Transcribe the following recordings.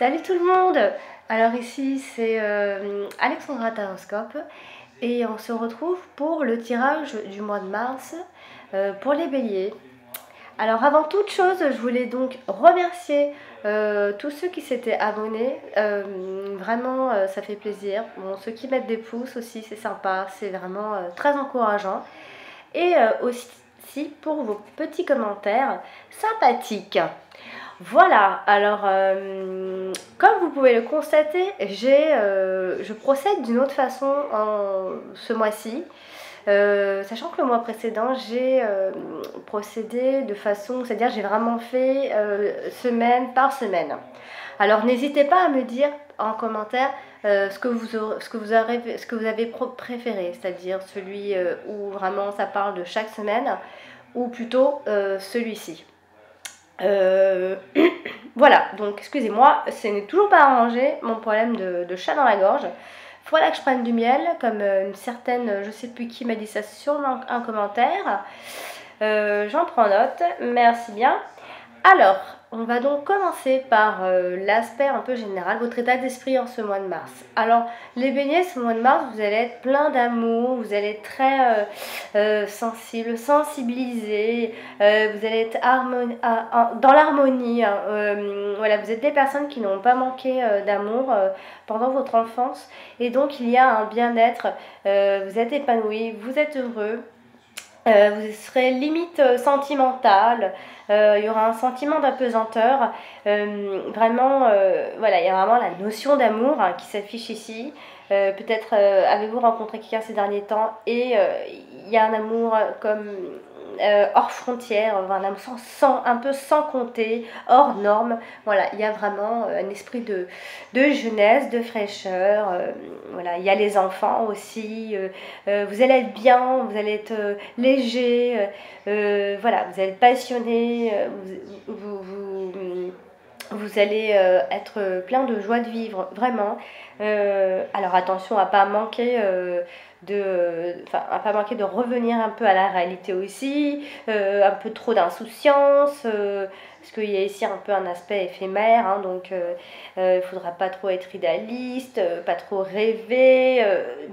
Salut tout le monde. Alors ici c'est Alexandra Taroscope et on se retrouve pour le tirage du mois de mars pour les béliers. Alors avant toute chose, je voulais donc remercier tous ceux qui s'étaient abonnés. Vraiment, ça fait plaisir. Bon, ceux qui mettent des pouces aussi, c'est sympa, c'est vraiment très encourageant. Et aussi pour vos petits commentaires sympathiques. Voilà, alors comme vous pouvez le constater, je procède d'une autre façon ce mois-ci. Sachant que le mois précédent, j'ai procédé de façon, c'est-à-dire j'ai vraiment fait semaine par semaine. Alors n'hésitez pas à me dire en commentaire ce que vous avez préféré, c'est-à-dire celui où vraiment ça parle de chaque semaine ou plutôt celui-ci. Voilà, donc excusez-moi, ce n'est toujours pas arrangé, mon problème de chat dans la gorge. Voilà que je prenne du miel, comme une certaine, je sais plus qui m'a dit ça sur un commentaire. J'en prends note, merci bien. Alors, on va donc commencer par l'aspect un peu général, votre état d'esprit en ce mois de mars. Alors, les béliers, ce mois de mars, vous allez être plein d'amour, vous allez être très sensible, sensibilisé, vous allez être dans l'harmonie. Hein, voilà, vous êtes des personnes qui n'ont pas manqué d'amour pendant votre enfance et donc il y a un bien-être, vous êtes épanoui, vous êtes heureux. Vous serez limite sentimental, il y aura un sentiment d'apesanteur, vraiment, voilà, il y a vraiment la notion d'amour qui s'affiche ici. Peut-être avez-vous rencontré quelqu'un ces derniers temps et il y a un amour comme hors frontière, un amour un peu sans compter, hors norme. Voilà, il y a vraiment un esprit de jeunesse, de fraîcheur. Voilà, il y a les enfants aussi. Vous allez être bien, vous allez être léger. Voilà, vous allez être passionné. Vous allez être plein de joie de vivre, vraiment. Alors attention à pas manquer à pas manquer de revenir un peu à la réalité aussi, un peu trop d'insouciance, parce qu'il y a ici un peu un aspect éphémère, hein, donc il ne faudra pas trop être idéaliste, pas trop rêver,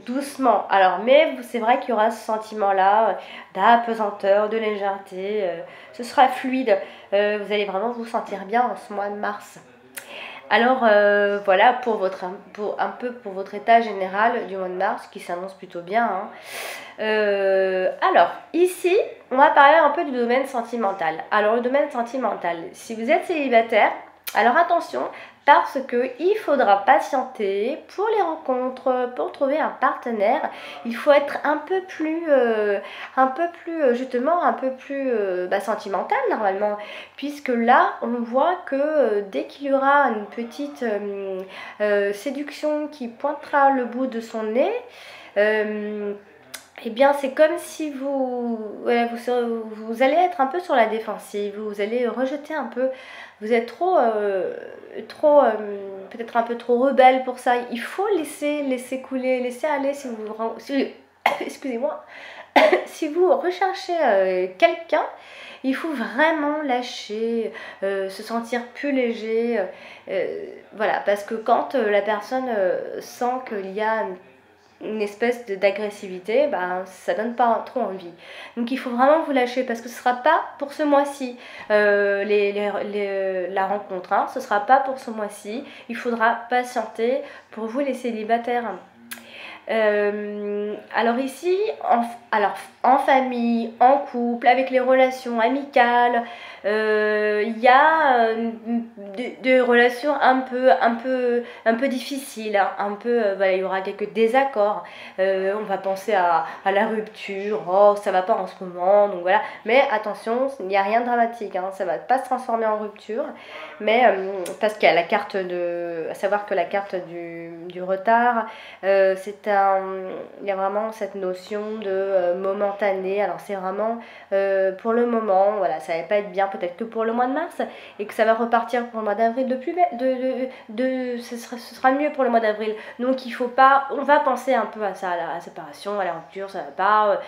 doucement. Alors, mais c'est vrai qu'il y aura ce sentiment-là d'apesanteur, de légèreté, ce sera fluide, vous allez vraiment vous sentir bien en ce mois de mars. Alors voilà pour votre état général du mois de mars qui s'annonce plutôt bien. Hein. Alors ici, on va parler un peu du domaine sentimental. Alors le domaine sentimental, si vous êtes célibataire, alors attention, parce qu'il faudra patienter pour les rencontres, pour trouver un partenaire. Il faut être un peu plus sentimental normalement, puisque là on voit que dès qu'il y aura une petite séduction qui pointera le bout de son nez, eh bien, c'est comme si vous allez être un peu sur la défensive, vous allez rejeter un peu, vous êtes peut-être un peu trop rebelle pour ça. Il faut laisser couler, laisser aller excusez-moi, si vous recherchez quelqu'un, il faut vraiment lâcher, se sentir plus léger, voilà, parce que quand la personne sent qu'il y a une espèce d'agressivité, ben, ça donne pas trop envie. Donc il faut vraiment vous lâcher parce que ce sera pas pour ce mois-ci la rencontre, hein, ce sera pas pour ce mois-ci. Il faudra patienter pour vous les célibataires. Alors ici, en famille, en couple, avec les relations amicales, il y a des relations un peu difficiles, hein, voilà, il y aura quelques désaccords. On va penser à la rupture, oh ça va pas en ce moment, donc voilà. Mais attention, il n'y a rien de dramatique, hein, ça va pas se transformer en rupture, mais parce qu'il y a la carte à savoir que la carte du retard, il y a vraiment cette notion de momentané. Alors c'est vraiment pour le moment, voilà, ça va pas être bien peut-être que pour le mois de mars et que ça va repartir pour le mois d'avril ce sera mieux pour le mois d'avril. Donc on va penser un peu à ça, à la séparation, à la rupture, ça va pas.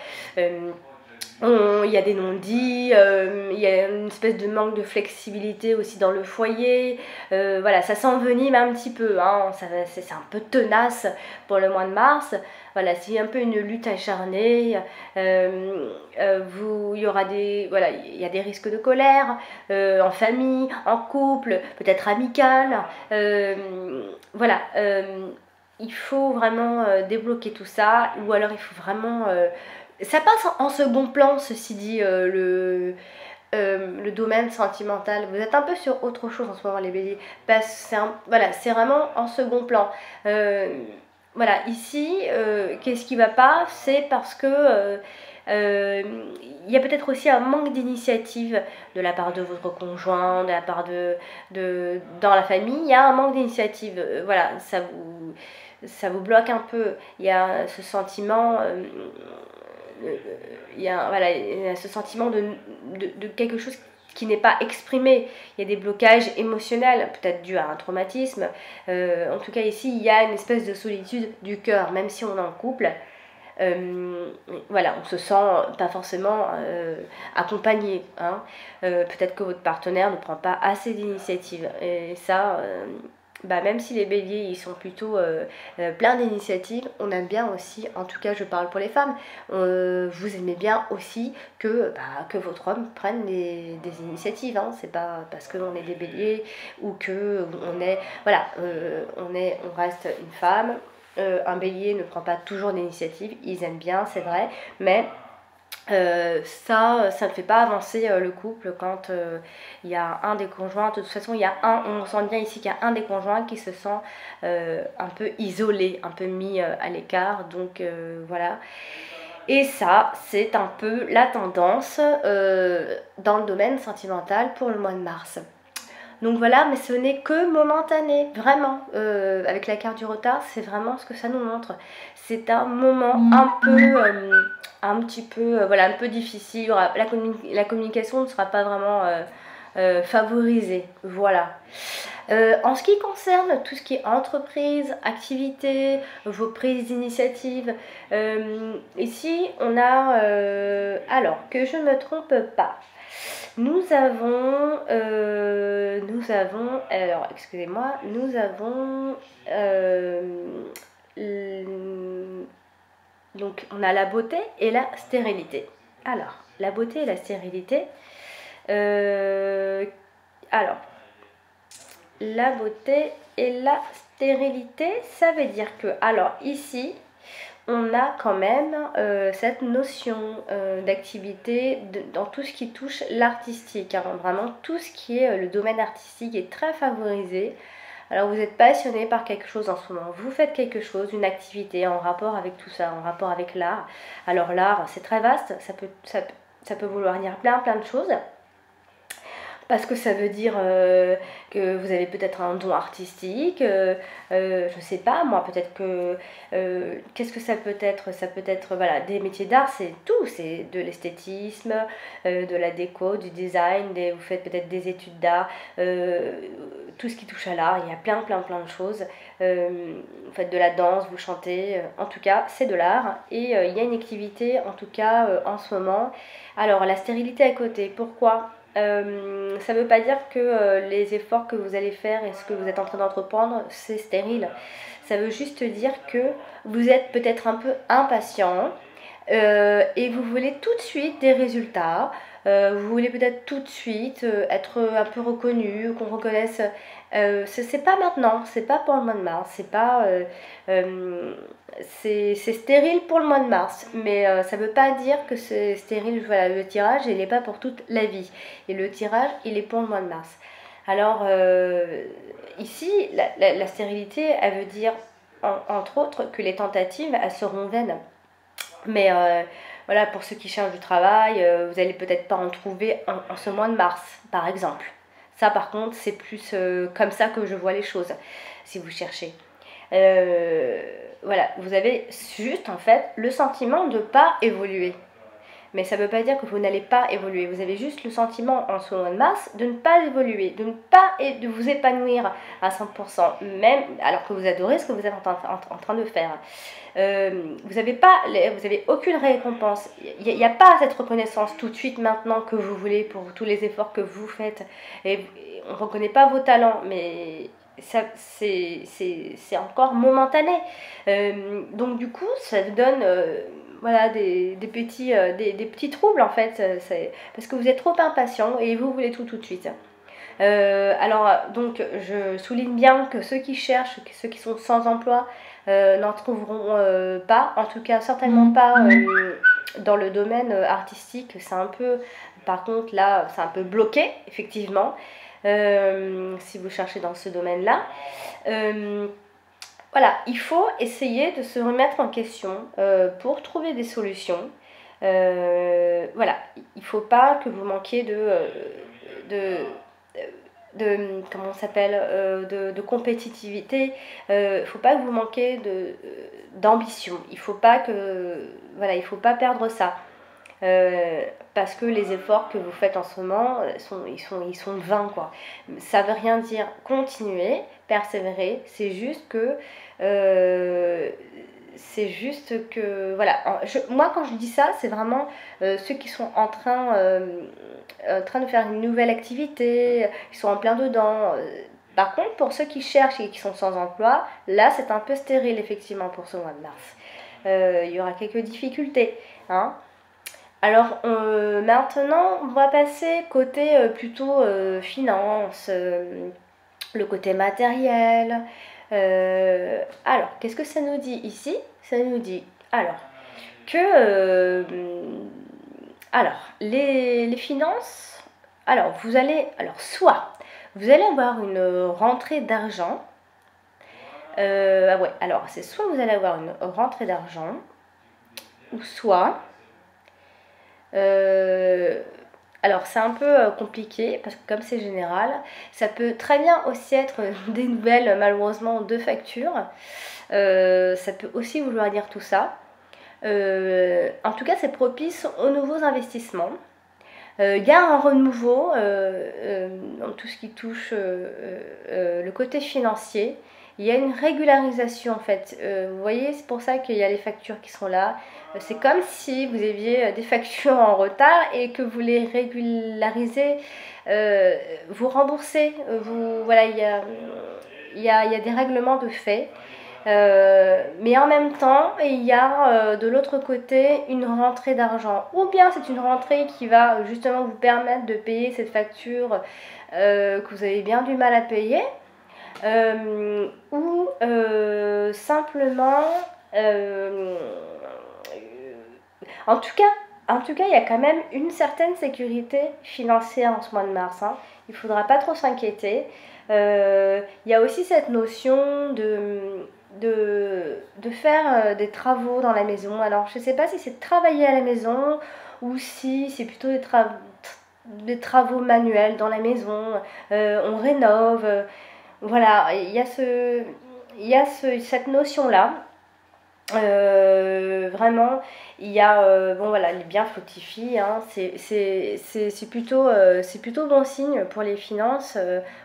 Il y a des non-dits, il y a une espèce de manque de flexibilité aussi dans le foyer. Voilà, ça s'envenime un petit peu, hein, c'est un peu tenace pour le mois de mars. Voilà, c'est un peu une lutte acharnée. Il y aura voilà, il y a des risques de colère en famille, en couple, peut-être amical. Voilà. Il faut vraiment débloquer tout ça, ou alors il faut vraiment ça passe en second plan, ceci dit, le domaine sentimental. Vous êtes un peu sur autre chose en ce moment, les béliers. Parce que voilà, c'est vraiment en second plan. Voilà, ici, qu'est-ce qui va pas? C'est parce que il y a peut-être aussi un manque d'initiative de la part de votre conjoint, de la part dans la famille. Il y a un manque d'initiative. Voilà, ça vous bloque un peu. Il y a ce sentiment voilà, il y a ce sentiment de quelque chose qui n'est pas exprimé. Il y a des blocages émotionnels, peut-être dus à un traumatisme. En tout cas, ici, il y a une espèce de solitude du cœur, même si on est en couple. Voilà, on se sent pas forcément accompagné. Hein. Peut-être que votre partenaire ne prend pas assez d'initiative. Et ça, même si les béliers ils sont plutôt pleins d'initiatives, on aime bien aussi, en tout cas je parle pour les femmes, vous aimez bien aussi que votre homme prenne des initiatives. Hein. C'est pas parce qu'on est des béliers ou que on est, voilà, on reste une femme. Un bélier ne prend pas toujours d'initiative, ils aiment bien, c'est vrai, mais ça ne fait pas avancer le couple quand il y a un des conjoints. De toute façon, on sent bien ici qu'il y a un des conjoints qui se sent un peu isolé, un peu mis à l'écart. Donc voilà. Et ça, c'est un peu la tendance dans le domaine sentimental pour le mois de mars. Donc voilà, mais ce n'est que momentané, vraiment. Avec la carte du retard, c'est vraiment ce que ça nous montre. C'est un moment un petit peu, voilà, un peu difficile. La communication ne sera pas vraiment favorisée. Voilà. En ce qui concerne tout ce qui est entreprise, activité, vos prises d'initiative, ici on a, alors que je ne me trompe pas, nous avons, alors excusez-moi, nous avons, donc on a la beauté et la stérilité. Alors, la beauté et la stérilité, alors, la beauté et la stérilité, ça veut dire que, alors ici, on a quand même cette notion d'activité dans tout ce qui touche l'artistique. Hein. Vraiment, tout ce qui est le domaine artistique est très favorisé. Alors vous êtes passionné par quelque chose en ce moment, vous faites quelque chose, une activité en rapport avec tout ça, en rapport avec l'art. Alors l'art, c'est très vaste, ça peut vouloir dire plein de choses. Parce que ça veut dire que vous avez peut-être un don artistique, je sais pas, moi peut-être que... qu'est-ce que ça peut être? Ça peut être, voilà, des métiers d'art, c'est tout, c'est de l'esthétisme, de la déco, du design, vous faites peut-être des études d'art, tout ce qui touche à l'art, il y a plein de choses. Vous faites de la danse, vous chantez, en tout cas c'est de l'art, et il y a une activité en tout cas en ce moment. Alors la stérilité à côté, pourquoi? Ça ne veut pas dire que les efforts que vous allez faire et ce que vous êtes en train d'entreprendre, c'est stérile. Ça veut juste dire que vous êtes peut-être un peu impatient et vous voulez tout de suite des résultats. Vous voulez peut-être tout de suite être un peu reconnu, qu'on reconnaisse. C'est pas maintenant, c'est pas pour le mois de mars, c'est pas... c'est stérile pour le mois de mars, mais ça ne veut pas dire que c'est stérile. Voilà, le tirage, il n'est pas pour toute la vie. Et le tirage, il est pour le mois de mars. Alors, ici, la stérilité, elle veut dire, entre autres, que les tentatives, elles seront vaines. Mais voilà, pour ceux qui cherchent du travail, vous n'allez peut-être pas en trouver en ce mois de mars, par exemple. Ça, par contre, c'est plus comme ça que je vois les choses, si vous cherchez. Voilà, vous avez juste, en fait, le sentiment de ne pas évoluer. Mais ça ne veut pas dire que vous n'allez pas évoluer. Vous avez juste le sentiment en ce mois de mars de ne pas évoluer, de vous épanouir à 100%, même alors que vous adorez ce que vous êtes en train de faire. Vous avez aucune récompense. Il n'y a pas cette reconnaissance tout de suite maintenant que vous voulez pour tous les efforts que vous faites. Et on ne reconnaît pas vos talents, mais c'est encore momentané. Donc du coup, ça vous donne voilà, des petits troubles en fait, parce que vous êtes trop impatient et vous voulez tout de suite. Alors donc je souligne bien que ceux qui cherchent, ceux qui sont sans emploi, n'en trouveront pas, en tout cas certainement pas dans le domaine artistique. C'est un peu, par contre là, c'est un peu bloqué effectivement, si vous cherchez dans ce domaine-là. Voilà, il faut essayer de se remettre en question pour trouver des solutions. Voilà, il ne faut pas que vous manquiez comment on s'appelle, de compétitivité. Il ne faut pas que vous manquiez d'ambition. Il faut pas voilà, il faut pas perdre ça. Parce que les efforts que vous faites en ce moment ils sont vains quoi. Ça veut rien dire continuer, persévérer, c'est juste que voilà. Moi quand je dis ça, c'est vraiment ceux qui sont en train de faire une nouvelle activité, ils sont en plein dedans. Par contre, pour ceux qui cherchent et qui sont sans emploi, là c'est un peu stérile effectivement pour ce mois de mars. Il y aura quelques difficultés, hein. Alors maintenant, on va passer côté plutôt finance, le côté matériel. Alors, qu'est-ce que ça nous dit ici? Ça nous dit alors que les finances. Alors soit vous allez avoir une rentrée d'argent. Ah ouais, alors c'est soit vous allez avoir une rentrée d'argent, ou soit alors c'est un peu compliqué parce que comme c'est général, ça peut très bien aussi être des nouvelles malheureusement de factures. Ça peut aussi vouloir dire tout ça. En tout cas c'est propice aux nouveaux investissements. Il y a un renouveau dans tout ce qui touche le côté financier. Il y a une régularisation en fait. Vous voyez, c'est pour ça qu'il y a les factures qui sont là. C'est comme si vous aviez des factures en retard et que vous les régularisez, vous remboursez. Voilà, il y a des règlements de fait. Mais en même temps, il y a de l'autre côté une rentrée d'argent. Ou bien c'est une rentrée qui va justement vous permettre de payer cette facture que vous avez bien du mal à payer. Ou simplement en tout cas, il y a quand même une certaine sécurité financière en ce mois de mars, hein. Il ne faudra pas trop s'inquiéter. Il y a aussi cette notion de faire des travaux dans la maison. Alors, je ne sais pas si c'est travailler à la maison ou si c'est plutôt des travaux manuels dans la maison. On rénove. Voilà, il y a cette notion-là. Vraiment, il y a bon voilà, les biens fructifient, hein, c'est plutôt bon signe pour les finances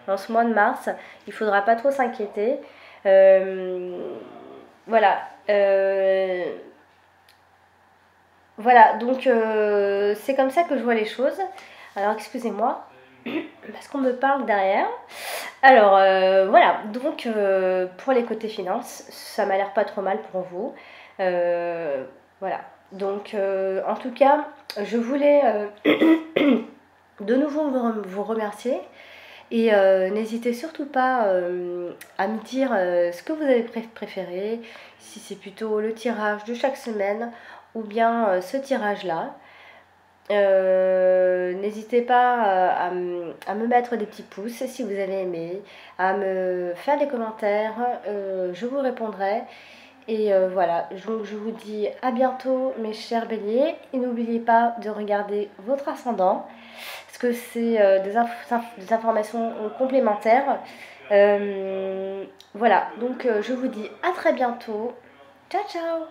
en ce mois de mars. Il faudra pas trop s'inquiéter. Voilà. Voilà, donc c'est comme ça que je vois les choses. Alors excusez-moi, parce qu'on me parle derrière. Alors voilà, donc pour les côtés finances, ça m'a l'air pas trop mal pour vous. Voilà, donc en tout cas, je voulais de nouveau vous remercier. Et n'hésitez surtout pas à me dire ce que vous avez préféré, si c'est plutôt le tirage de chaque semaine ou bien ce tirage-là. N'hésitez pas à me mettre des petits pouces si vous avez aimé, à me faire des commentaires, je vous répondrai. Et voilà, donc je vous dis à bientôt mes chers béliers, et n'oubliez pas de regarder votre ascendant, parce que c'est des informations complémentaires. Voilà, donc je vous dis à très bientôt. Ciao ciao.